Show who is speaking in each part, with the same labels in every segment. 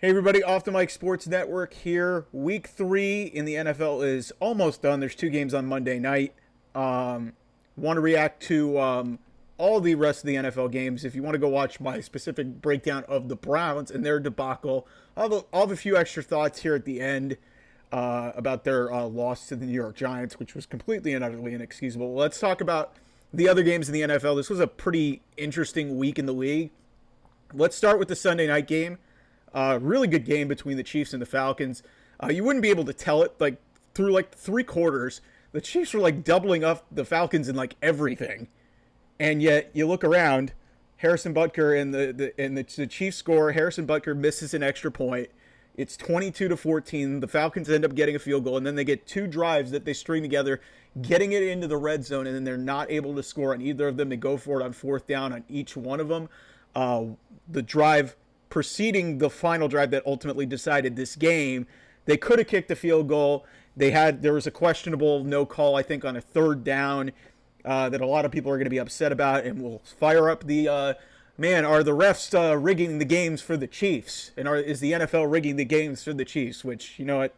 Speaker 1: Hey everybody, Off the Mic Sports Network here. Week 3 in the NFL is almost done. There's 2 games on Monday night. Want to react to all the rest of the NFL games. If you want to go watch my specific breakdown of the Browns and their debacle, I'll have a few extra thoughts here at the end about their loss to the New York Giants, which was completely and utterly inexcusable. Let's talk about the other games in the NFL. This was a pretty interesting week in the league. Let's start with the Sunday night game. Really good game between the Chiefs and the Falcons. You wouldn't be able to tell it through 3 quarters. The Chiefs were doubling up the Falcons in everything, and yet you look around. Harrison Butker and the Chiefs score. Harrison Butker misses an extra point. It's 22-14. The Falcons end up getting a field goal, and then they get 2 drives that they string together, getting it into the red zone, and then they're not able to score on either of them. They go for it on 4th down on each one of them. The drive preceding the final drive that ultimately decided this game, they could have kicked a field goal. There was a questionable no call, I think, on a 3rd down that a lot of people are going to be upset about, and will fire up the are the refs rigging the games for the Chiefs, and is the NFL rigging the games for the Chiefs? Which, you know what,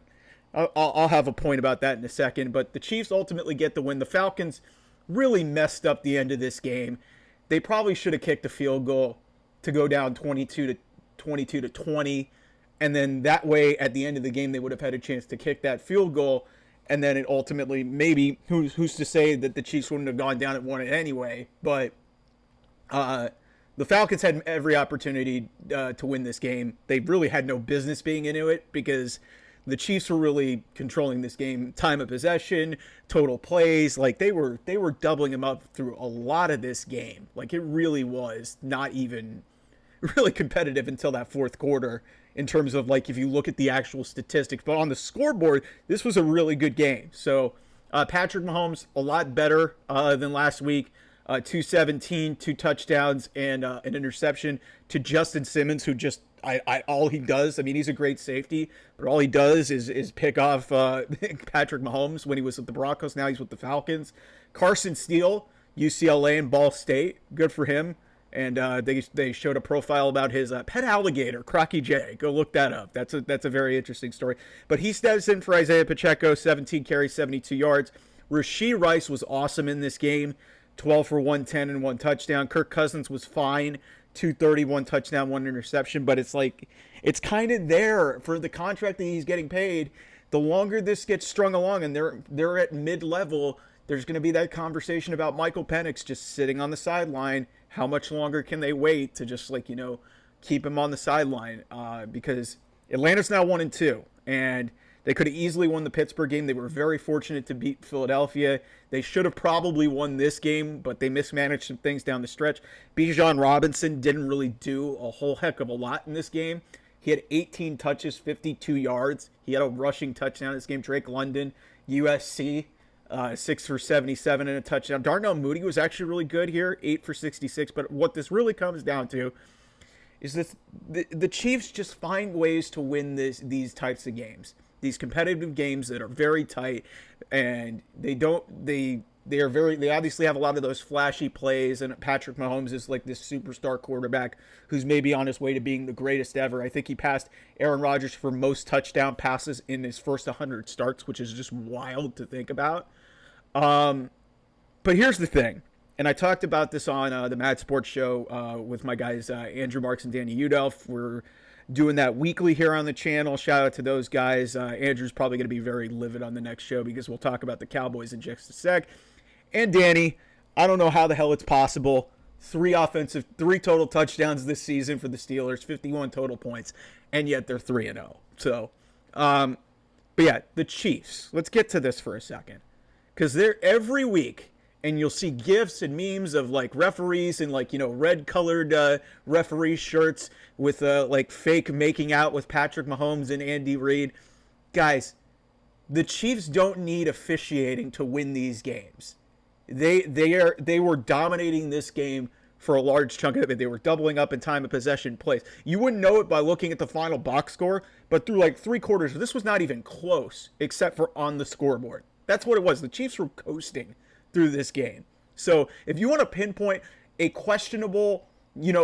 Speaker 1: I'll have a point about that in a second. But the Chiefs ultimately get the win. The Falcons really messed up the end of this game. They probably should have kicked a field goal to go down 22-20, and then that way at the end of the game they would have had a chance to kick that field goal, and then it ultimately, maybe, who's to say that the Chiefs wouldn't have gone down and won it anyway. But the Falcons had every opportunity to win this game. They really had no business being into it, because the Chiefs were really controlling this game. Time of possession, total plays, they were doubling them up through a lot of this game. It really was not even really competitive until that 4th quarter, in terms of if you look at the actual statistics. But on the scoreboard, this was a really good game. So Patrick Mahomes, a lot better than last week. 217, 2 touchdowns, and an interception to Justin Simmons, who just all he does, he's a great safety, but all he does is pick off Patrick Mahomes. When he was with the Broncos, now he's with the Falcons. Carson Steele, UCLA and Ball State, good for him. And they showed a profile about his pet alligator, Crocky J. Go look that up. That's a very interesting story. But he steps in for Isaiah Pacheco, 17 carries, 72 yards. Rashee Rice was awesome in this game, 12 for 110 and 1 touchdown. Kirk Cousins was fine, 230, 1 touchdown, 1 interception. But it's kind of there for the contract that he's getting paid. The longer this gets strung along and they're at mid-level, there's going to be that conversation about Michael Penix just sitting on the sideline. How much longer can they wait to just keep him on the sideline? Because Atlanta's now 1-2, and they could have easily won the Pittsburgh game. They were very fortunate to beat Philadelphia. They should have probably won this game, but they mismanaged some things down the stretch. Bijan Robinson didn't really do a whole heck of a lot in this game. He had 18 touches, 52 yards. He had a rushing touchdown in this game. Drake London, USC. 6 for 77 and a touchdown. Darnell Mooney was actually really good here, 8 for 66. But what this really comes down to is the Chiefs just find ways to win these types of games, these competitive games that are very tight, and they obviously have a lot of those flashy plays. And Patrick Mahomes is this superstar quarterback who's maybe on his way to being the greatest ever. I think he passed Aaron Rodgers for most touchdown passes in his first 100 starts, which is just wild to think about. But here's the thing, and I talked about this on the Mad Sports Show with my guys Andrew Marks and Danny Udelf. We're doing that weekly here on the channel. Shout out to those guys. Andrew's probably going to be very livid on the next show, because we'll talk about the Cowboys in just a sec. And Danny, I don't know how the hell it's possible. 3 total touchdowns this season for the Steelers, 51 total points, and yet they're 3-0. So, but yeah, the Chiefs. Let's get to this for a second, because they're every week, and you'll see GIFs and memes of referees in red colored referee shirts with fake making out with Patrick Mahomes and Andy Reid. Guys, the Chiefs don't need officiating to win these games. They were dominating this game for a large chunk of it. They were doubling up in time of possession plays. You wouldn't know it by looking at the final box score, but through 3 quarters, this was not even close, except for on the scoreboard. That's what it was. The Chiefs were coasting through this game. So if you want to pinpoint a questionable,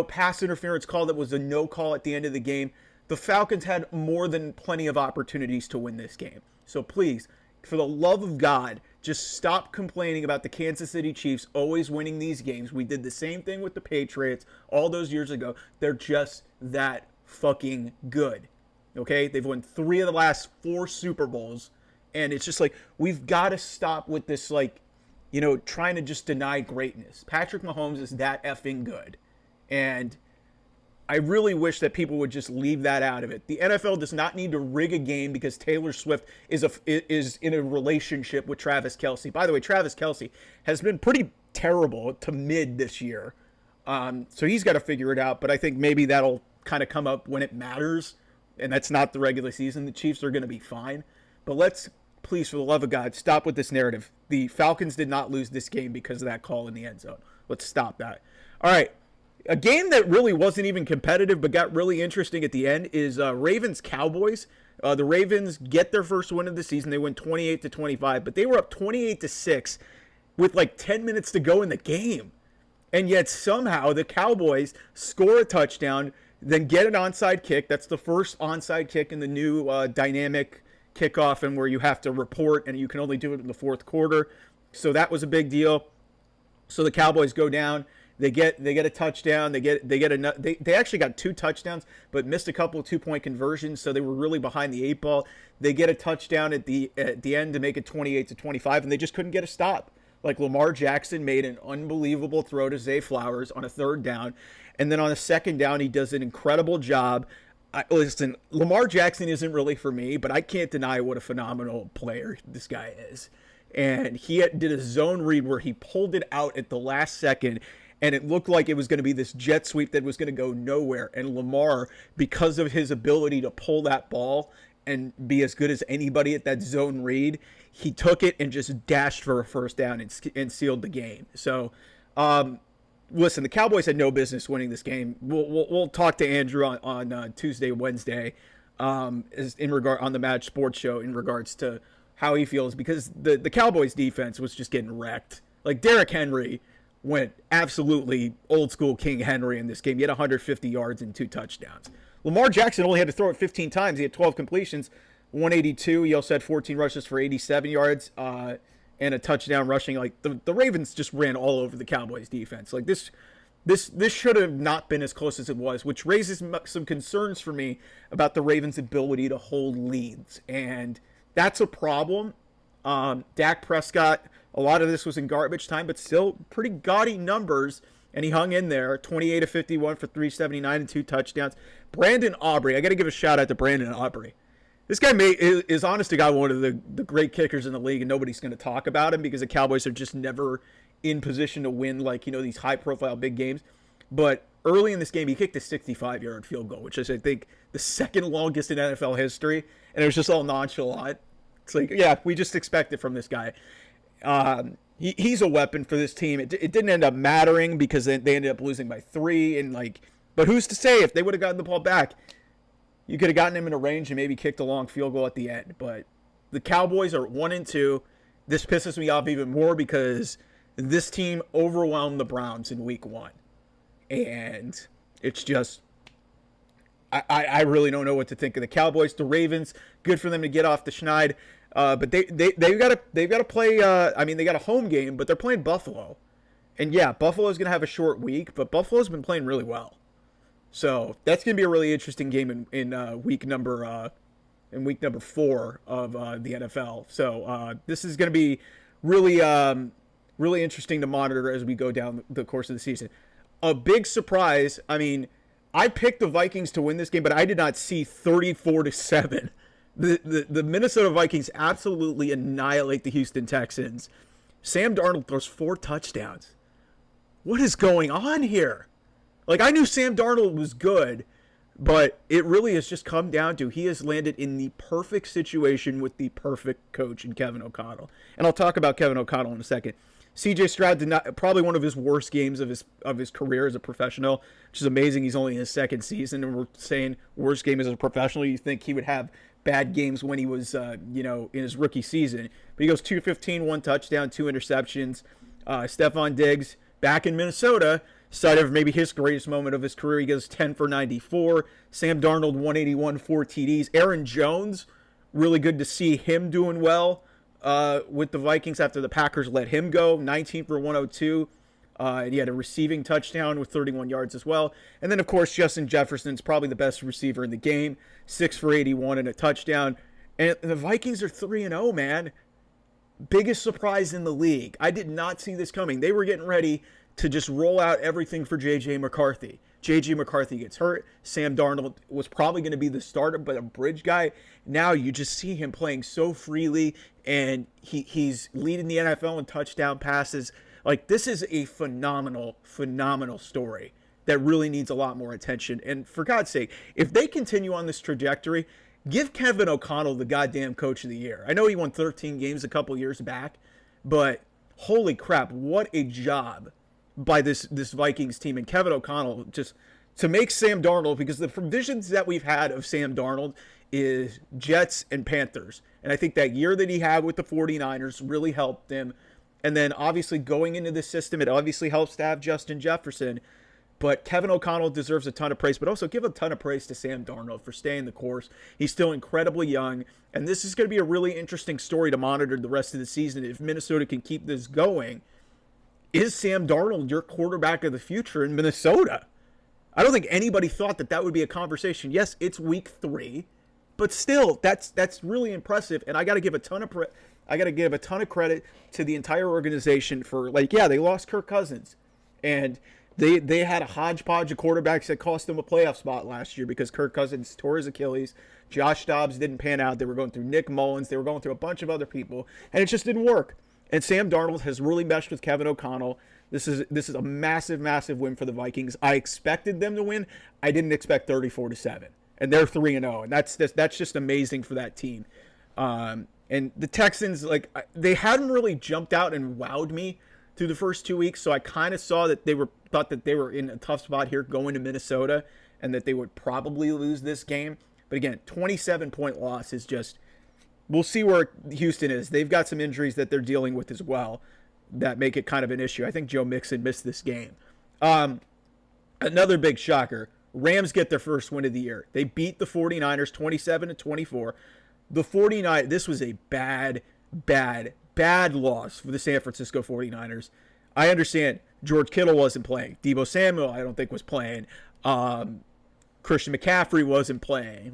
Speaker 1: pass interference call that was a no call at the end of the game, the Falcons had more than plenty of opportunities to win this game. So please, for the love of God, just stop complaining about the Kansas City Chiefs always winning these games. We did the same thing with the Patriots all those years ago. They're just that fucking good. Okay? They've won 3 of the last 4 Super Bowls. And it's just like, we've got to stop with this, like, you know, trying to just deny greatness. Patrick Mahomes is that effing good. And I really wish that people would just leave that out of it. The NFL does not need to rig a game because Taylor Swift is in a relationship with Travis Kelce. By the way, Travis Kelce has been pretty terrible to mid this year. So he's got to figure it out. But I think maybe that'll kind of come up when it matters. And that's not the regular season. The Chiefs are going to be fine. But let's, please, for the love of God, stop with this narrative. The Falcons did not lose this game because of that call in the end zone. Let's stop that. All right. A game that really wasn't even competitive but got really interesting at the end is Ravens-Cowboys. The Ravens get their first win of the season. They win 28-25, but they were up 28-6 with like 10 minutes to go in the game. And yet somehow the Cowboys score a touchdown, then get an onside kick. That's the first onside kick in the new dynamic kickoff, and where you have to report, and you can only do it in the fourth quarter. So that was a big deal. So the Cowboys go down. They get a touchdown. They actually got 2 touchdowns, but missed a couple of 2-point conversions, so they were really behind the 8 ball. They get a touchdown at the end to make it 28-25, and they just couldn't get a stop. Like, Lamar Jackson made an unbelievable throw to Zay Flowers on a 3rd down, and then on a 2nd down, he does an incredible job. Listen, Lamar Jackson isn't really for me, but I can't deny what a phenomenal player this guy is. And he did a zone read where he pulled it out at the last second, and it looked like it was going to be this jet sweep that was going to go nowhere. And Lamar, because of his ability to pull that ball and be as good as anybody at that zone read, he took it and just dashed for a 1st down and sealed the game. So, listen, the Cowboys had no business winning this game. We'll talk to Andrew on Tuesday, Wednesday, on the Mad Sports Show in regards to how he feels, because the Cowboys defense was just getting wrecked. Like, Derrick Henry went absolutely old school King Henry in this game. He had 150 yards and 2 touchdowns. Lamar Jackson only had to throw it 15 times. He had 12 completions, 182. He also had 14 rushes for 87 yards and a touchdown rushing. Like, the Ravens just ran all over the Cowboys defense. Like, this should have not been as close as it was, which raises some concerns for me about the Ravens' ability to hold leads. And that's a problem. Dak Prescott, a lot of this was in garbage time, but still pretty gaudy numbers. And he hung in there, 28-51 for 379 and 2 touchdowns. Brandon Aubrey, I got to give a shout out to Brandon Aubrey. This guy is honest to God one of the great kickers in the league, and nobody's going to talk about him because the Cowboys are just never in position to win, like, you know, these high-profile big games. But early in this game, he kicked a 65-yard field goal, which is, I think, the 2nd longest in NFL history, and it was just all nonchalant. It's like, yeah, we just expect it from this guy. He's a weapon for this team. It didn't end up mattering because they ended up losing by 3, and like, but who's to say if they would have gotten the ball back? You could have gotten him in a range and maybe kicked a long field goal at the end. But the Cowboys are 1-2. This pisses me off even more because this team overwhelmed the Browns in week 1. And it's just, I really don't know what to think of the Cowboys. The Ravens, good for them to get off the schneid. But they've got to play. I mean, they got a home game, but they're playing Buffalo, and yeah, Buffalo's gonna have a short week, but Buffalo's been playing really well, so that's gonna be a really interesting game in week number 4 of the NFL. So this is gonna be really really interesting to monitor as we go down the course of the season. A big surprise. I mean, I picked the Vikings to win this game, but I did not see 34-7. The Minnesota Vikings absolutely annihilate the Houston Texans. Sam Darnold throws 4 touchdowns. What is going on here? Like, I knew Sam Darnold was good, but it really has just come down to he has landed in the perfect situation with the perfect coach in Kevin O'Connell. And I'll talk about Kevin O'Connell in a second. CJ Stroud did not, probably one of his worst games of his career as a professional, which is amazing. He's only in his 2nd season, and we're saying worst game as a professional. You think he would have bad games when he was, in his rookie season. But he goes 215, 1 touchdown, 2 interceptions. Stephon Diggs back in Minnesota side of maybe his greatest moment of his career. He goes 10 for 94. Sam Darnold, 181, 4 TDs. Aaron Jones, really good to see him doing well with the Vikings after the Packers let him go. 19 for 102. And he had a receiving touchdown with 31 yards as well. And then, of course, Justin Jefferson's probably the best receiver in the game. 6 for 81 and a touchdown. And the Vikings are 3-0, man. Biggest surprise in the league. I did not see this coming. They were getting ready to just roll out everything for J.J. McCarthy. J.J. McCarthy gets hurt. Sam Darnold was probably going to be the starter, but a bridge guy. Now you just see him playing so freely, and he's leading the NFL in touchdown passes. Like, this is a phenomenal, phenomenal story that really needs a lot more attention. And for God's sake, if they continue on this trajectory, give Kevin O'Connell the goddamn coach of the year. I know he won 13 games a couple years back, but holy crap, what a job by this Vikings team. And Kevin O'Connell, just to make Sam Darnold, because the visions that we've had of Sam Darnold is Jets and Panthers. And I think that year that he had with the 49ers really helped him. And then obviously going into this system, it obviously helps to have Justin Jefferson. But Kevin O'Connell deserves a ton of praise, but also give a ton of praise to Sam Darnold for staying the course. He's still incredibly young, and this is going to be a really interesting story to monitor the rest of the season. If Minnesota can keep this going, is Sam Darnold your quarterback of the future in Minnesota? I don't think anybody thought that would be a conversation. Yes, it's week 3, but still, that's really impressive, and I got to give a ton of credit to the entire organization for, they lost Kirk Cousins, and They had a hodgepodge of quarterbacks that cost them a playoff spot last year because Kirk Cousins tore his Achilles. Josh Dobbs didn't pan out. They were going through Nick Mullins. They were going through a bunch of other people, and it just didn't work. And Sam Darnold has really meshed with Kevin O'Connell. This is a massive, massive win for the Vikings. I expected them to win. I didn't expect 34-7, and they're 3-0, and that's just amazing for that team. And the Texans, they hadn't really jumped out and wowed me through the first 2 weeks, so I kind of thought that they were in a tough spot here going to Minnesota and that they would probably lose this game. But again, 27-point loss is just, we'll see where Houston is. They've got some injuries that they're dealing with as well that make it kind of an issue. I think Joe Mixon missed this game. Another big shocker, Rams get their first win of the year. They beat the 49ers 27-24. The 49ers, this was a bad loss for the San Francisco 49ers. I understand George Kittle wasn't playing. Deebo Samuel, I don't think, was playing. Christian McCaffrey wasn't playing.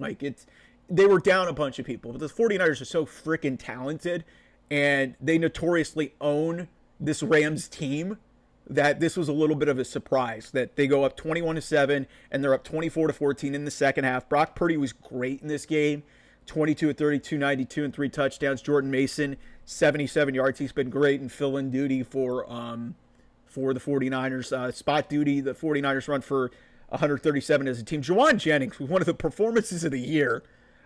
Speaker 1: They were down a bunch of people. But the 49ers are so freaking talented, and they notoriously own this Rams team, that this was a little bit of a surprise that they go up 21-7 and they're up 24-14 in the second half. Brock Purdy was great in this game. 22 of 32, 92 and 3 touchdowns. Jordan Mason, 77 yards. He's been great in fill-in duty for the 49ers. Spot duty, the 49ers run for 137 as a team. Juwan Jennings was one of the performances of the year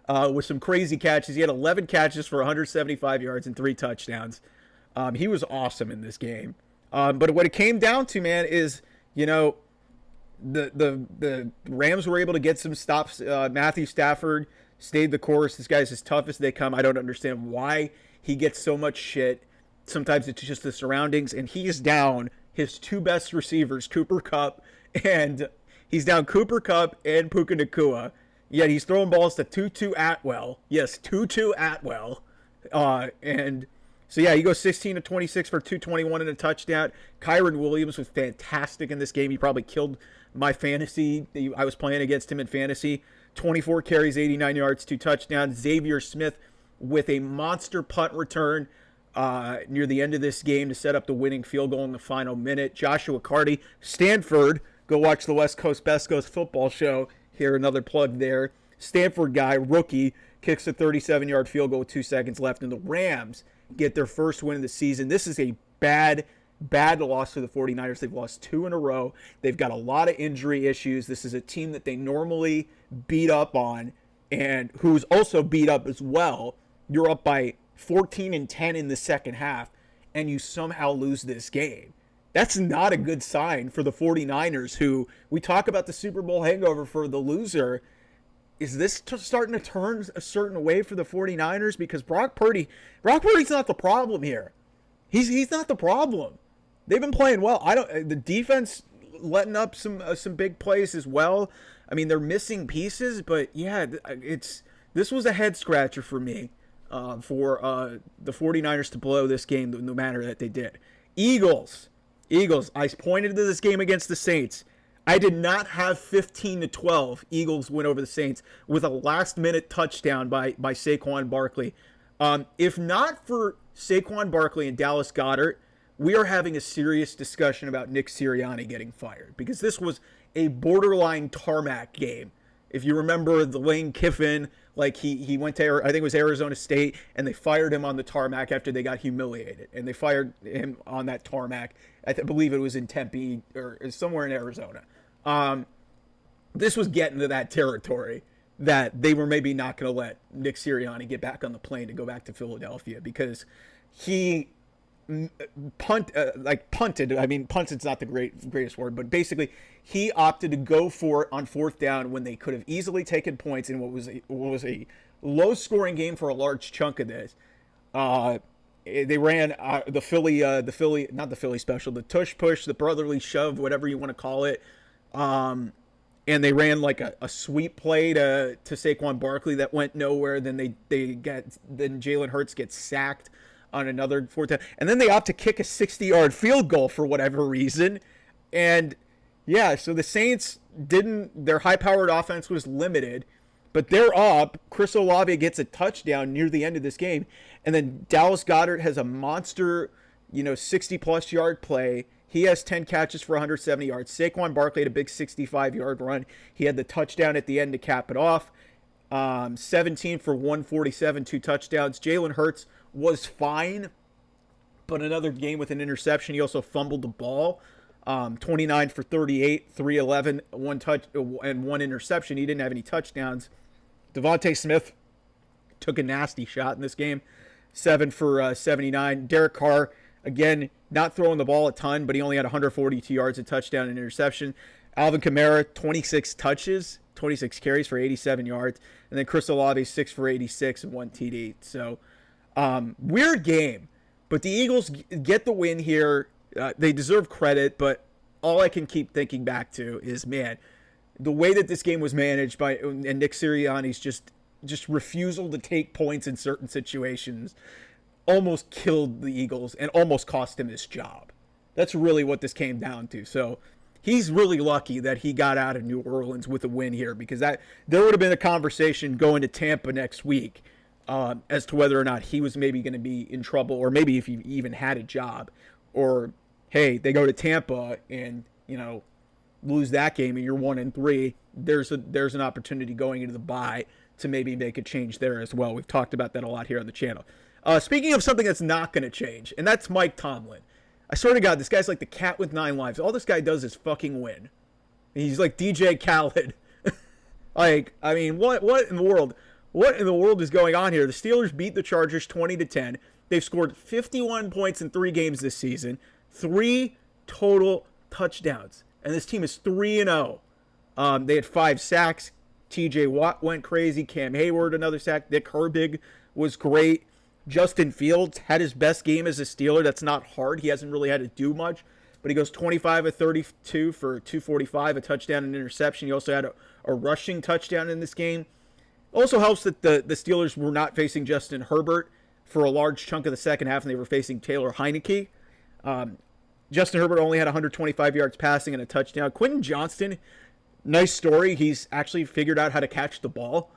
Speaker 1: with some crazy catches. He had 11 catches for 175 yards and 3 touchdowns. He was awesome in this game. But what it came down to, man, is, the Rams were able to get some stops. Matthew Stafford stayed the course. This guy's as tough as they come. I don't understand why he gets so much shit. Sometimes it's just the surroundings, and he's down his 2 best receivers, Cooper Kupp, and he's down Cooper Kupp and Puka Nacua. Yet he's throwing balls to Tutu Atwell. Yes, Tutu Atwell. And so, he goes 16 of 26 for 221 and a touchdown. Kyron Williams was fantastic in this game. He probably killed my fantasy. I was playing against him in fantasy. 24 carries, 89 yards, 2 touchdowns. Xavier Smith with a monster punt return near the end of this game to set up the winning field goal in the final minute. Joshua Carty, Stanford. Go watch the West Coast Best Coast football show. Here, another plug there. Stanford guy, rookie, kicks a 37-yard field goal with 2 seconds left. And the Rams get their first win of the season. This is a bad loss to the 49ers. They've lost 2 in a row. They've got a lot of injury issues. This is a team that they normally beat up on and who's also beat up as well. You're up by 14-10 in the second half, and you somehow lose this game. That's not a good sign for the 49ers, who we talk about the Super Bowl hangover for the loser. Is this starting to turn a certain way for the 49ers? Because Brock Purdy's not the problem here. He's not the problem. They've been playing well. The defense letting up some big plays as well. I mean, they're missing pieces, but yeah, this was a head scratcher for me for the 49ers to blow this game no matter that they did. Eagles. I pointed to this game against the Saints. I did not have 15-12 Eagles win over the Saints with a last-minute touchdown by Saquon Barkley. If not for Saquon Barkley and Dallas Goedert, we are having a serious discussion about Nick Sirianni getting fired, because this was a borderline tarmac game. If you remember the Lane Kiffin, like he went to, I think it was Arizona State, and they fired him on the tarmac after they got humiliated. And they fired him on that tarmac. I believe it was in Tempe or somewhere in Arizona. This was getting to that territory that they were maybe not going to let Nick Sirianni get back on the plane to go back to Philadelphia, because he punted. I mean, punted's not the greatest word, but basically he opted to go for it on fourth down when they could have easily taken points in what was a low-scoring game for a large chunk of this. They ran the Philly special, the tush push, the brotherly shove, whatever you want to call it. And they ran like a sweep play to Saquon Barkley that went nowhere. Then then Jalen Hurts gets sacked on another fourth down, and then they opt to kick a 60-yard field goal for whatever reason. And yeah, so the Saints their high-powered offense was limited, but they're up. Chris Olave gets a touchdown near the end of this game, and then Dallas Goedert has a monster, 60-plus yard play. He has 10 catches for 170 yards. Saquon Barkley had a big 65-yard run. He had the touchdown at the end to cap it off. 17 for 147, 2 touchdowns. Jalen Hurts was fine, but another game with an interception. He also fumbled the ball. 29 for 38, 311, 1 touch and 1 interception. He didn't have any touchdowns. Devontae Smith took a nasty shot in this game. 7 for 79. Derek Carr, again, not throwing the ball a ton, but he only had 142 yards, a touchdown, and interception. Alvin Kamara, 26 touches, 26 carries for 87 yards. And then Chris Olave, 6 for 86 and 1 TD. So, weird game. But the Eagles get the win here. They deserve credit, but all I can keep thinking back to is, man, the way that this game was managed and Nick Sirianni's just refusal to take points in certain situations almost killed the Eagles and almost cost him his job. That's really what this came down to. So he's really lucky that he got out of New Orleans with a win here, because there would have been a conversation going to Tampa next week as to whether or not he was maybe going to be in trouble, or maybe if he even had a job, or hey, they go to Tampa and lose that game and you're 1-3. There's an opportunity going into the bye to maybe make a change there as well. We've talked about that a lot here on the channel. Speaking of something that's not going to change, and that's Mike Tomlin. I swear to God, this guy's like the cat with 9 lives. All this guy does is fucking win. He's like DJ Khaled. Like, I mean, what in the world? What in the world is going on here? The Steelers beat the Chargers 20-10. They've scored 51 points in 3 games this season, 3 total touchdowns, and this team is 3-0. They had 5 sacks. TJ Watt went crazy. Cam Hayward, another sack. Nick Herbig was great. Justin Fields had his best game as a Steeler. That's not hard. He hasn't really had to do much, but he goes 25 of 32 for 245, a touchdown and interception. He also had a rushing touchdown in this game. Also helps that the Steelers were not facing Justin Herbert for a large chunk of the second half, and they were facing Taylor Heineke. Justin Herbert only had 125 yards passing and a touchdown. Quentin Johnston, nice story. He's actually figured out how to catch the ball.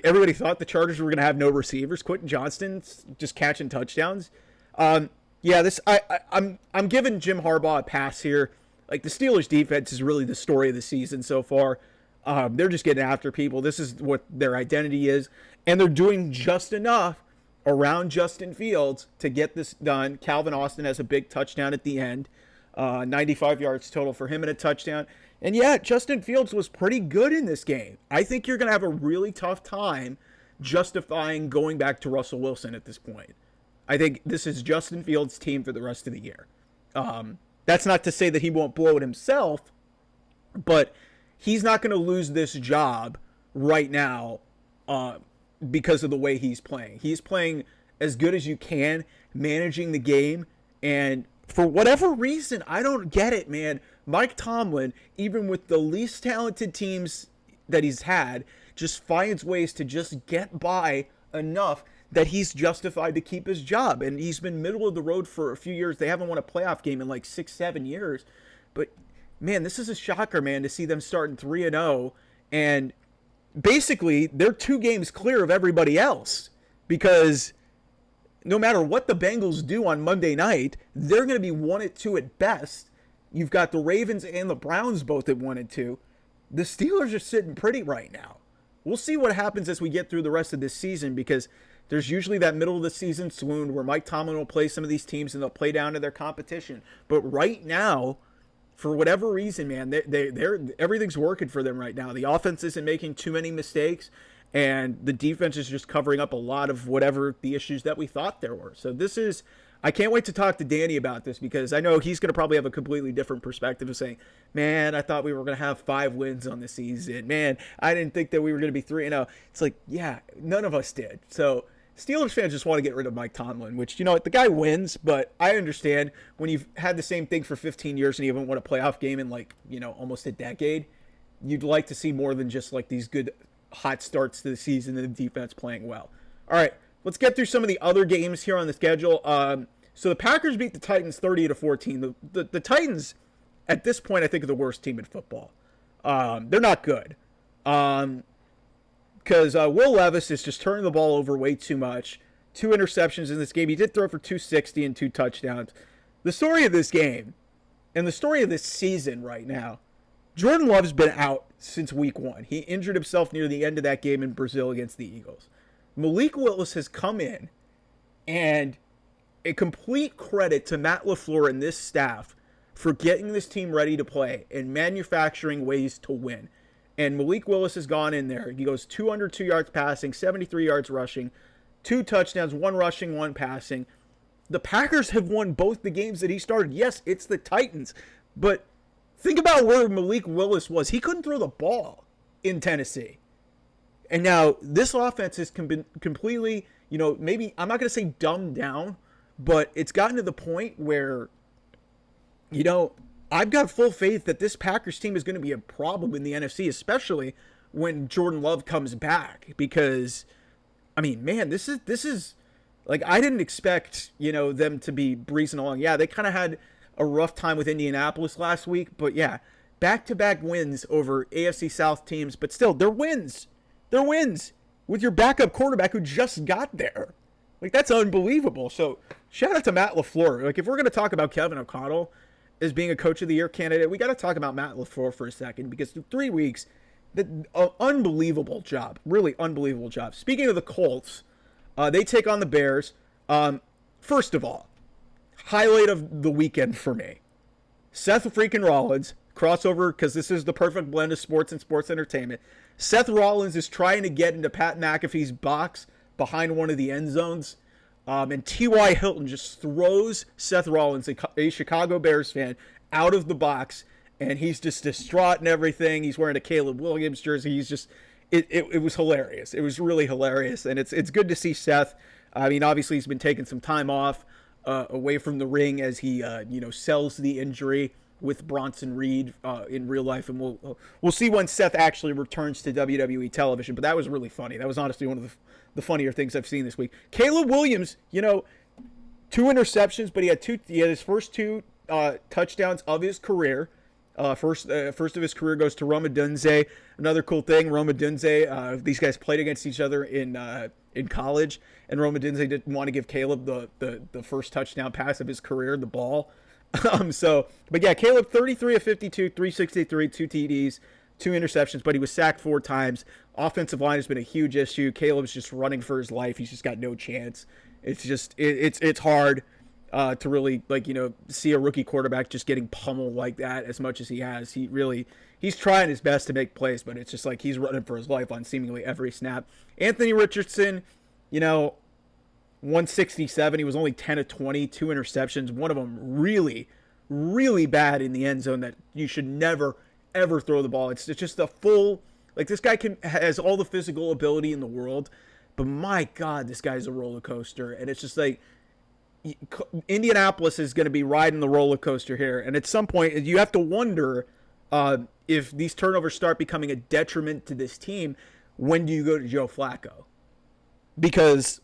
Speaker 1: Everybody thought the Chargers were going to have no receivers. Quentin Johnston's just catching touchdowns. I'm giving Jim Harbaugh a pass here. Like, the Steelers' defense is really the story of the season so far. They're just getting after people. This is what their identity is, and they're doing just enough around Justin Fields to get this done. Calvin Austin has a big touchdown at the end, 95 yards total for him and a touchdown. And yeah, Justin Fields was pretty good in this game. I think you're going to have a really tough time justifying going back to Russell Wilson at this point. I think this is Justin Fields' team for the rest of the year. That's not to say that he won't blow it himself, but he's not going to lose this job right now because of the way he's playing. He's playing as good as you can, managing the game, and for whatever reason, I don't get it, man. Mike Tomlin, even with the least talented teams that he's had, just finds ways to just get by enough that he's justified to keep his job. And he's been middle of the road for a few years. They haven't won a playoff game in like 6-7 years. But man, this is a shocker, man, to see them starting 3-0, and basically they're 2 games clear of everybody else, because no matter what the Bengals do on Monday night, they're going to be 1-2 at best. You've got the Ravens and the Browns both at 1-2. The Steelers are sitting pretty right now. We'll see what happens as we get through the rest of this season, because there's usually that middle of the season swoon where Mike Tomlin will play some of these teams and they'll play down to their competition. But right now, for whatever reason, man, they're everything's working for them right now. The offense isn't making too many mistakes, and the defense is just covering up a lot of whatever the issues that we thought there were. So I can't wait to talk to Danny about this, because I know he's going to probably have a completely different perspective of saying, man, I thought we were going to have 5 wins on the season. Man, I didn't think that we were going to be 3-0. It's like, yeah, none of us did. So Steelers fans just want to get rid of Mike Tomlin, which, you know, the guy wins, but I understand when you've had the same thing for 15 years and you haven't won a playoff game in, like, you know, almost a decade, you'd like to see more than just like these good hot starts to the season and the defense playing well. All right, let's get through some of the other games here on the schedule. So the Packers beat the Titans 30-14. The Titans, at this point, I think, are the worst team in football. They're not good. Because Will Levis is just turning the ball over way too much. 2 interceptions in this game. He did throw for 260 and 2 touchdowns. The story of this game, and the story of this season right now, Jordan Love's been out since week 1. He injured himself near the end of that game in Brazil against the Eagles. Malik Willis has come in, and a complete credit to Matt LaFleur and this staff for getting this team ready to play and manufacturing ways to win. And Malik Willis has gone in there. He goes 202 yards passing, 73 yards rushing, 2 touchdowns, 1 rushing, 1 passing. The Packers have won both the games that he started. Yes, it's the Titans, but think about where Malik Willis was. He couldn't throw the ball in Tennessee. And now this offense has been completely, you know, maybe, I'm not going to say dumbed down, but it's gotten to the point where, you know, I've got full faith that this Packers team is going to be a problem in the NFC, especially when Jordan Love comes back. Because, I mean, man, this is like, I didn't expect, you know, them to be breezing along. Yeah, they kind of had a rough time with Indianapolis last week, but yeah, back-to-back wins over AFC South teams, but still, they're wins. They're wins with your backup quarterback who just got there. Like, that's unbelievable. So, shout out to Matt LaFleur. Like, if we're going to talk about Kevin O'Connell as being a Coach of the Year candidate, we got to talk about Matt LaFleur for a second, because through 3 weeks, unbelievable job. Really unbelievable job. Speaking of the Colts, they take on the Bears. First of all, highlight of the weekend for me, Seth freaking Rollins, crossover, because this is the perfect blend of sports and sports entertainment. Seth Rollins is trying to get into Pat McAfee's box behind one of the end zones. And T.Y. Hilton just throws Seth Rollins, a Chicago Bears fan, out of the box. And he's just distraught and everything. He's wearing a Caleb Williams jersey. He's just, it was hilarious. It was really hilarious. And it's good to see Seth. I mean, obviously he's been taking some time off away from the ring as he, sells the injury with Bronson Reed in real life. And we'll see when Seth actually returns to WWE television. But that was really funny. That was honestly one of the funnier things I've seen this week. Caleb Williams, 2 interceptions, but he had his first 2 touchdowns of his career. First of his career goes to Rome Odunze. Another cool thing, Rome Odunze, these guys played against each other in college, and Rome Odunze didn't want to give Caleb the first touchdown pass of his career, the ball. But yeah, Caleb 33 of 52, 363, 2 TDs, 2 interceptions, but he was sacked 4 times. Offensive line has been a huge issue. Caleb's just running for his life. He's just got no chance. It's just it's hard to really see a rookie quarterback just getting pummeled like that as much as he has. He's trying his best to make plays, but it's just like he's running for his life on seemingly every snap. Anthony Richardson, 167. He was only 10 of 20, 2 interceptions. One of them really, really bad in the end zone that you should never, ever throw the ball. It's just a full, this guy has all the physical ability in the world, but my God, this guy's a roller coaster. And it's just Indianapolis is going to be riding the roller coaster here, and at some point you have to wonder if these turnovers start becoming a detriment to this team. When do you go to Joe Flacco? Because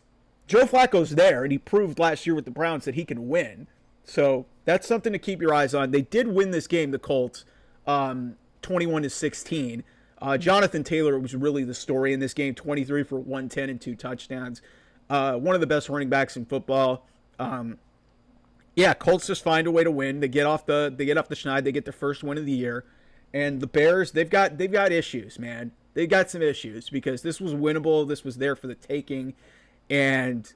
Speaker 1: Joe Flacco's there, and he proved last year with the Browns that he can win. So that's something to keep your eyes on. They did win this game, the Colts, 21-16. Jonathan Taylor was really the story in this game, 23 for 110 and 2 touchdowns. One of the best running backs in football. Colts just find a way to win. They get off the schneid. They get their first win of the year. And the Bears, they've got issues, man. They got some issues because this was winnable. This was there for the taking. And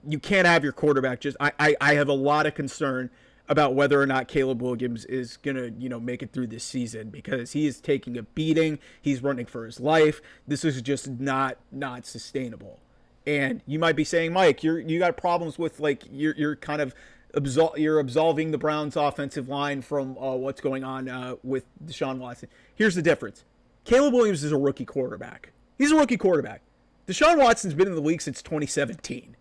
Speaker 1: you can't have your quarterback just I have a lot of concern about whether or not Caleb Williams is going to, make it through this season because he is taking a beating. He's running for his life. This is just not sustainable. And you might be saying, Mike, you got problems with you're kind of absolving the Browns offensive line from what's going on with Deshaun Watson. Here's the difference. Caleb Williams is a rookie quarterback. He's a rookie quarterback. Deshaun Watson's been in the league since 2017.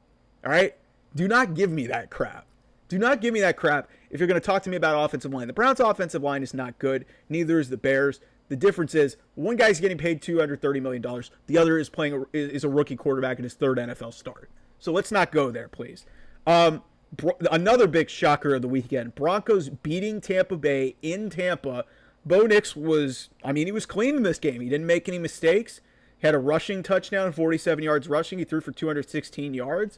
Speaker 1: All right? Do not give me that crap. Do not give me that crap if you're going to talk to me about offensive line. The Browns' offensive line is not good. Neither is the Bears. The difference is one guy's getting paid $230 million. The other is is a rookie quarterback in his third NFL start. So let's not go there, please. Another big shocker of the weekend. Broncos beating Tampa Bay in Tampa. Bo Nix was clean in this game. He didn't make any mistakes. He had a rushing touchdown, 47 yards rushing. He threw for 216 yards.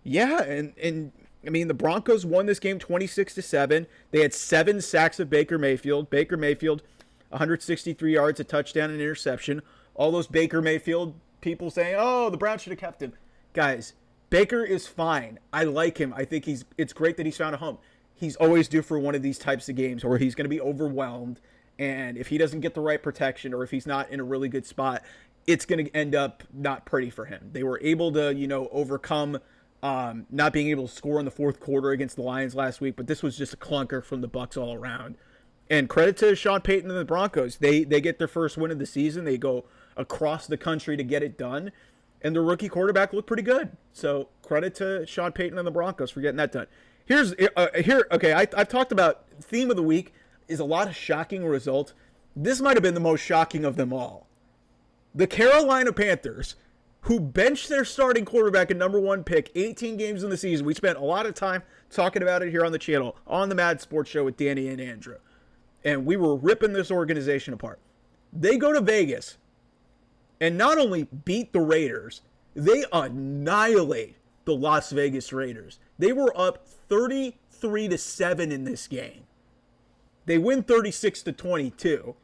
Speaker 1: Yeah, and the Broncos won this game 26-7. They had 7 sacks of Baker Mayfield. Baker Mayfield, 163 yards, a touchdown, and interception. All those Baker Mayfield people saying, oh, the Browns should have kept him. Guys, Baker is fine. I like him. I think it's great that he's found a home. He's always due for one of these types of games where he's going to be overwhelmed. And if he doesn't get the right protection or if he's not in a really good spot, it's going to end up not pretty for him. They were able to, overcome not being able to score in the fourth quarter against the Lions last week, but this was just a clunker from the Bucs all around. And credit to Sean Payton and the Broncos. They get their first win of the season. They go across the country to get it done. And their rookie quarterback looked pretty good. So credit to Sean Payton and the Broncos for getting that done. I've talked about theme of the week is a lot of shocking results. This might have been the most shocking of them all. The Carolina Panthers, who benched their starting quarterback and number 1 pick 18 games in the season. We spent a lot of time talking about it here on the channel, on the Mad Sports Show with Danny and Andrew. And we were ripping this organization apart. They go to Vegas and not only beat the Raiders, they annihilate the Las Vegas Raiders. They were up 33-7 in this game. They win 36-22.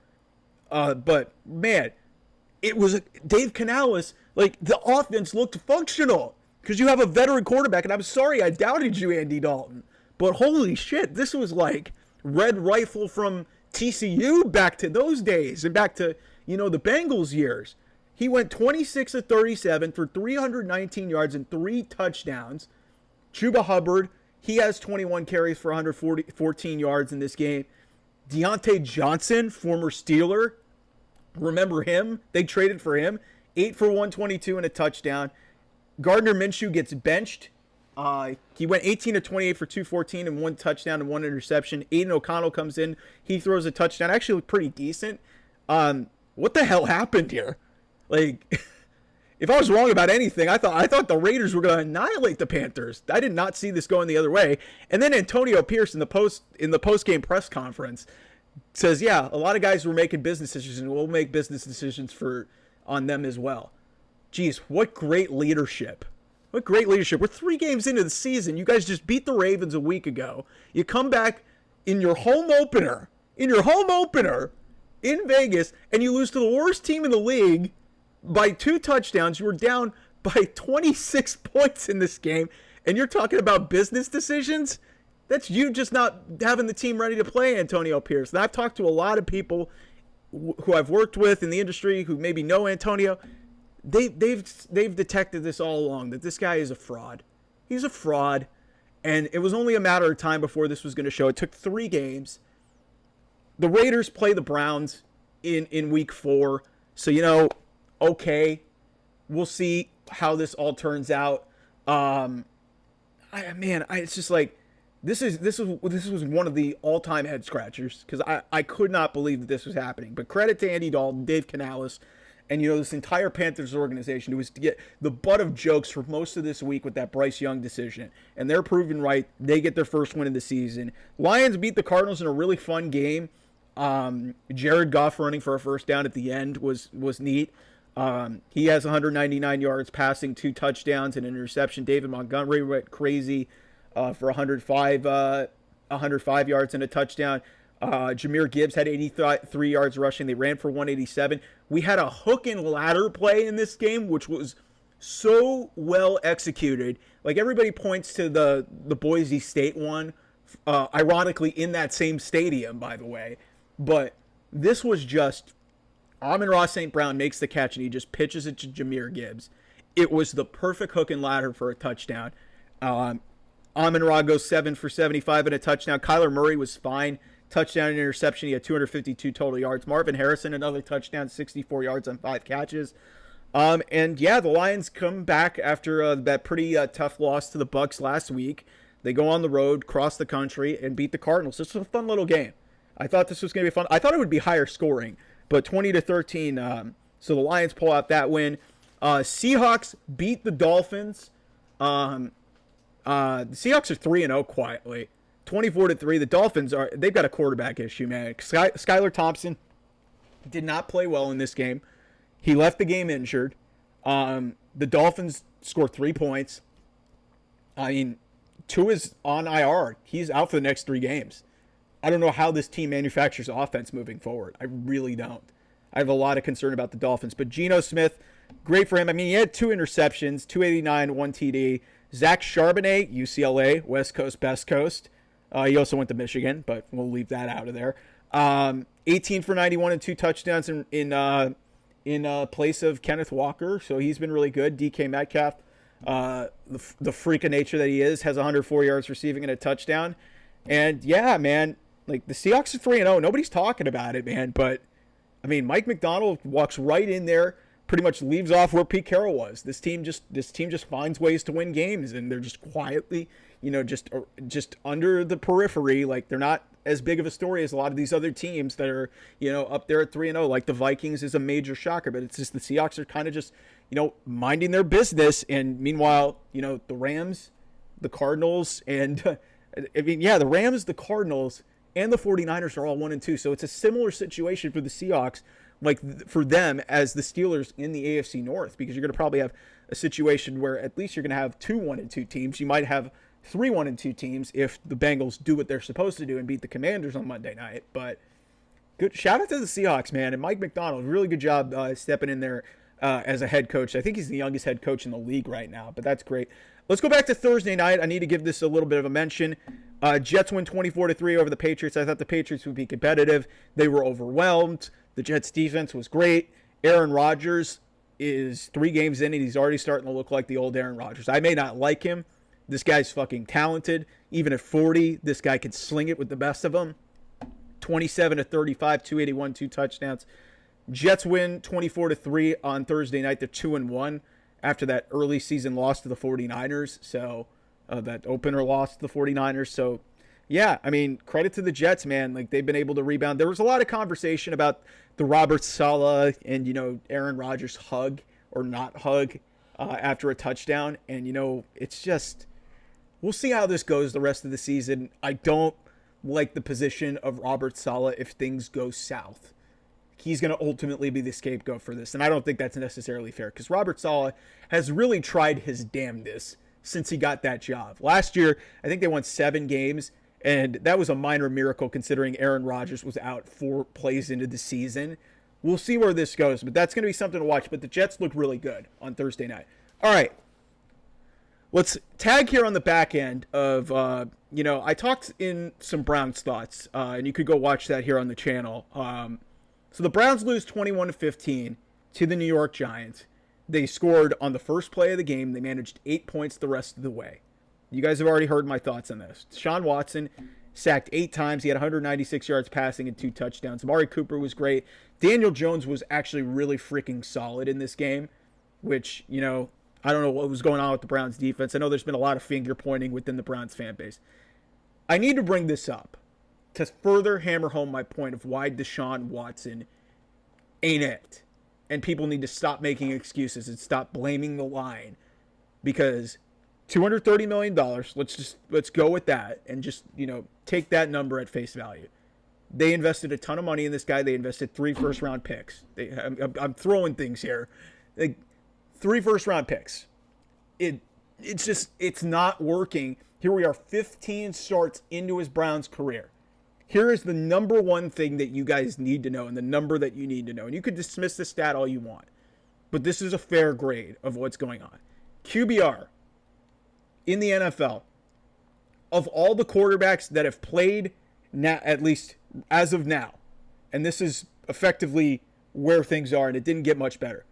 Speaker 1: But man, it was Dave Canales. The offense looked functional because you have a veteran quarterback. And I'm sorry I doubted you, Andy Dalton. But holy shit, this was like Red Rifle from TCU back to those days and back to, the Bengals years. He went 26-37 for 319 yards and 3 touchdowns. Chuba Hubbard, he has 21 carries for 114 yards in this game. Deontay Johnson, former Steeler, remember him? They traded for him. 8 for 122 and a touchdown. Gardner Minshew gets benched. He went 18-28 for 214 and 1 touchdown and 1 interception. Aiden O'Connell comes in. He throws a touchdown. Actually looked pretty decent. What the hell happened here? If I was wrong about anything, I thought the Raiders were going to annihilate the Panthers. I did not see this going the other way. And then Antonio Pierce in the post-game press conference says, yeah, a lot of guys were making business decisions, and we'll make business decisions on them as well. Geez, what great leadership. What great leadership. We're 3 games into the season. You guys just beat the Ravens a week ago. You come back in your home opener in Vegas, and you lose to the worst team in the league by 2 touchdowns. You were down by 26 points in this game, and you're talking about business decisions? That's you just not having the team ready to play, Antonio Pierce. And I've talked to a lot of people who I've worked with in the industry who maybe know Antonio. They've detected this all along, that this guy is a fraud. He's a fraud, and it was only a matter of time before this was going to show. It took 3 games. The Raiders play the Browns in week 4, so okay, we'll see how this all turns out. it's just like this was one of the all-time head scratchers because I could not believe that this was happening. But credit to Andy Dalton, Dave Canales, and this entire Panthers organization who was to get the butt of jokes for most of this week with that Bryce Young decision, and they're proven right. They get their first win of the season. Lions beat the Cardinals in a really fun game. Jared Goff running for a first down at the end was neat. He has 199 yards passing, 2 touchdowns, and an interception. David Montgomery went crazy for 105 yards and a touchdown. Jahmyr Gibbs had 83 yards rushing. They ran for 187. We had a hook and ladder play in this game, which was so well executed. Like, everybody points to the Boise State one, ironically in that same stadium, by the way. But this was just Amon-Ra St. Brown makes the catch, and he just pitches it to Jahmyr Gibbs. It was the perfect hook and ladder for a touchdown. Amon-Ra goes 7 for 75 and a touchdown. Kyler Murray was fine. Touchdown and interception. He had 252 total yards. Marvin Harrison, another touchdown, 64 yards on 5 catches. And yeah, the Lions come back after that pretty tough loss to the Bucs last week. They go on the road, cross the country, and beat the Cardinals. This was a fun little game. I thought this was going to be fun. I thought it would be higher scoring, but 20-13. So the Lions pull out that win. Seahawks beat the Dolphins. The Seahawks are 3-0 quietly. 24-3. The Dolphins they've got a quarterback issue, man. Skylar Thompson did not play well in this game. He left the game injured. The Dolphins scored 3 points. I mean, Tua is on IR. He's out for the next 3 games. I don't know how this team manufactures offense moving forward. I really don't. I have a lot of concern about the Dolphins. But Geno Smith, great for him. I mean, he had 2 interceptions, 289, 1 TD. Zach Charbonnet, UCLA, West Coast, Best Coast. He also went to Michigan, but we'll leave that out of there. 18 for 91 and 2 touchdowns in place of Kenneth Walker. So he's been really good. DK Metcalf, the freak of nature that he is, has 104 yards receiving and a touchdown. And yeah, man, like the Seahawks are 3-0. Nobody's talking about it, man. But I mean, Mike McDonald walks right in there, pretty much leaves off where Pete Carroll was. This team just finds ways to win games, and they're just quietly, just under the periphery. Like, they're not as big of a story as a lot of these other teams that are, up there at 3-0. Like the Vikings is a major shocker, but it's just the Seahawks are kind of just, minding their business. And meanwhile, the Rams, the Cardinals, and the Rams, the Cardinals, and the 49ers are all 1-2. So it's a similar situation for the Seahawks, like for them, as the Steelers in the AFC North, because you're going to probably have a situation where at least you're going to have 2 1-2 teams. You might have 3 1-2 teams if the Bengals do what they're supposed to do and beat the Commanders on Monday night. But good shout out to the Seahawks, man, and Mike McDonald, really good job stepping in there as a head coach. I think he's the youngest head coach in the league right now, but that's great. Let's go back to Thursday night. I need to give this a little bit of a mention. Jets win 24-3 over the Patriots. I thought the Patriots would be competitive. They were overwhelmed. The Jets defense was great. Aaron Rodgers is 3 games in and he's already starting to look like the old Aaron Rodgers. I may not like him. This guy's fucking talented. Even at 40, this guy can sling it with the best of them. 27-35, 281, 2 touchdowns. Jets win 24-3 on Thursday night. They're 2-1 after that early season loss to the 49ers. So that opener loss to the 49ers. So yeah, I mean, credit to the Jets, man. Like, they've been able to rebound. There was a lot of conversation about the Robert Saleh and, Aaron Rodgers hug or not hug after a touchdown. And, it's just, we'll see how this goes the rest of the season. I don't like the position of Robert Saleh if things go south. He's going to ultimately be the scapegoat for this. And I don't think that's necessarily fair because Robert Saleh has really tried his damnedest since he got that job. Last year, I think they won 7 games. And that was a minor miracle considering Aaron Rodgers was out 4 plays into the season. We'll see where this goes, but that's going to be something to watch. But the Jets look really good on Thursday night. All right. Let's tag here on the back end of, I talked in some Browns thoughts, and you could go watch that here on the channel. So the Browns lose 21-15 to the New York Giants. They scored on the first play of the game. They managed 8 points the rest of the way. You guys have already heard my thoughts on this. Deshaun Watson sacked 8 times. He had 196 yards passing and 2 touchdowns. Amari Cooper was great. Daniel Jones was actually really freaking solid in this game, which, I don't know what was going on with the Browns defense. I know there's been a lot of finger pointing within the Browns fan base. I need to bring this up to further hammer home my point of why Deshaun Watson ain't it. And people need to stop making excuses and stop blaming the line, because $230 million, let's go with that and just, take that number at face value. They invested a ton of money in this guy. They invested 3 first-round picks. I'm throwing things here. 3 first-round picks. It's not working. Here we are, 15 starts into his Browns career. Here is the number one thing that you guys need to know, and the number that you need to know. And you could dismiss the stat all you want, but this is a fair grade of what's going on. QBR in the NFL, of all the quarterbacks that have played, now, at least as of now, and this is effectively where things are, and it didn't get much better,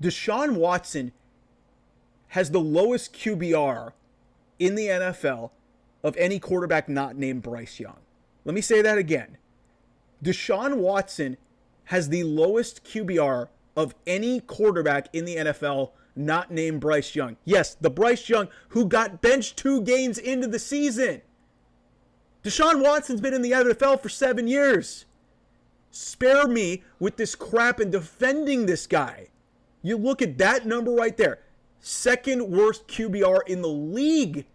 Speaker 1: Deshaun Watson has the lowest QBR in the NFL of any quarterback not named Bryce Young. Let me say that again. Deshaun Watson has the lowest QBR of any quarterback in the NFL not named Bryce Young. Yes, the Bryce Young who got benched 2 games into the season. Deshaun Watson's been in the NFL for 7 years. Spare me with this crap and defending this guy. You look at that number right there. Second worst QBR in the league.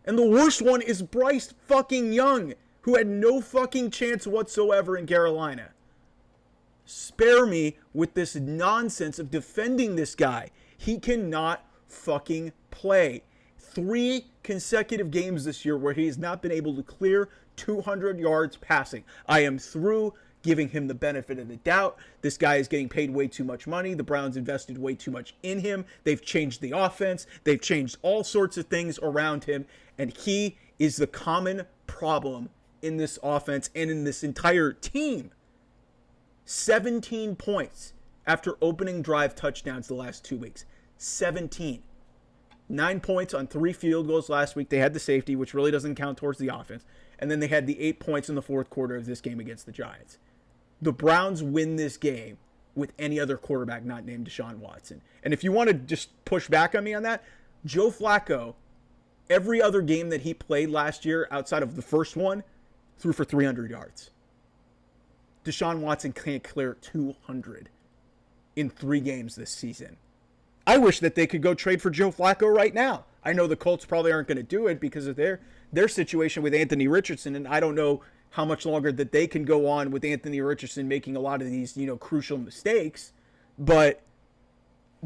Speaker 1: And the worst one is Bryce fucking Young, who had no fucking chance whatsoever in Carolina. Spare me with this nonsense of defending this guy. He cannot fucking play. 3 consecutive games this year where he has not been able to clear 200 yards passing. I am through giving him the benefit of the doubt. This guy is getting paid way too much money. The Browns invested way too much in him. They've changed the offense. They've changed all sorts of things around him. And he is the common problem in this offense and in this entire team. 17 points after opening drive touchdowns the last 2 weeks. 17. 9 points on 3 field goals last week. They had the safety, which really doesn't count towards the offense. And then they had the 8 points in the fourth quarter of this game against the Giants. The Browns win this game with any other quarterback not named Deshaun Watson. And if you want to just push back on me on that, Joe Flacco, every other game that he played last year outside of the first one, threw for 300 yards. Deshaun Watson can't clear 200 in 3 games this season. I wish that they could go trade for Joe Flacco right now. I know the Colts probably aren't going to do it because of their situation with Anthony Richardson, and I don't know how much longer that they can go on with Anthony Richardson making a lot of these, crucial mistakes. But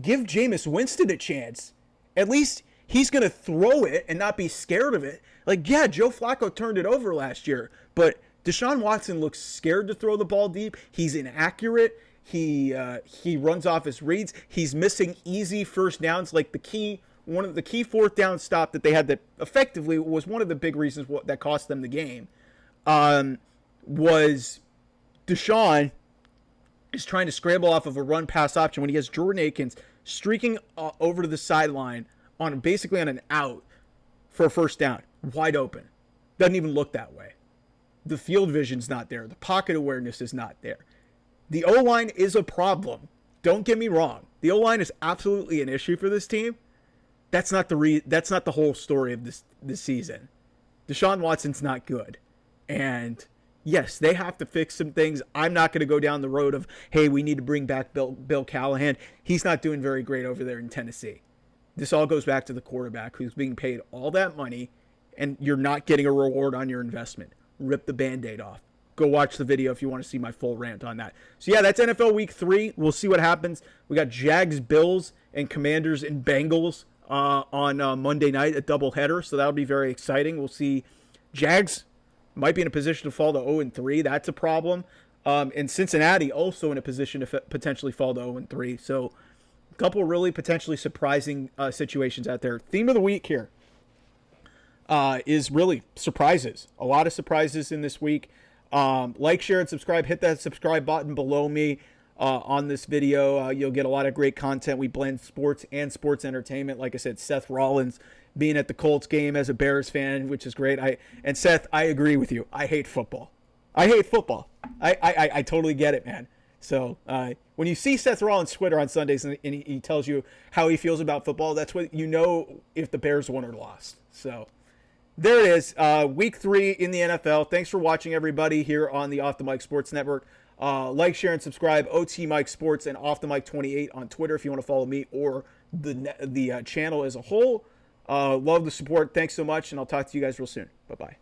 Speaker 1: give Jameis Winston a chance. At least he's going to throw it and not be scared of it. Yeah, Joe Flacco turned it over last year, but Deshaun Watson looks scared to throw the ball deep. He's inaccurate. He runs off his reads. He's missing easy first downs, like one of the key fourth down stop that they had that effectively was one of the big reasons that cost them the game. Was Deshaun is trying to scramble off of a run pass option when he has Jordan Akins streaking over to the sideline basically on an out for a first down, wide open. Doesn't even look that way. The field vision's not there. The pocket awareness is not there. The O-line is a problem. Don't get me wrong. The O-line is absolutely an issue for this team. That's not the whole story of this season. Deshaun Watson's not good. And yes, they have to fix some things. I'm not going to go down the road of, hey, we need to bring back Bill Callahan. He's not doing very great over there in Tennessee. This all goes back to the quarterback who's being paid all that money, and you're not getting a reward on your investment. Rip the Band-Aid off. Go watch the video if you want to see my full rant on that. So yeah, that's NFL Week 3. We'll see what happens. We got Jags, Bills, and Commanders and Bengals on Monday night, a doubleheader. So that'll be very exciting. We'll see. Jags might be in a position to fall to 0-3. That's a problem. And Cincinnati also in a position to potentially fall to 0-3. So a couple really potentially surprising situations out there. Theme of the week here is really surprises. A lot of surprises in this week. Like, share, and subscribe. Hit that subscribe button below me on this video. You'll get a lot of great content. We blend sports and sports entertainment. Like I said, Seth Rollins being at the Colts game as a Bears fan, which is great. And Seth, I agree with you. I hate football. I totally get it, man. So when you see Seth Rollins' Twitter on Sundays and he tells you how he feels about football, that's what you know if the Bears won or lost. So there it is. Week 3 in the NFL. Thanks for watching, everybody, here on the Off the Mic Sports Network. Like, share, and subscribe. OT Mike Sports and Off the Mic 28 on Twitter if you want to follow me or the channel as a whole. Love the support. Thanks so much, and I'll talk to you guys real soon. Bye-bye.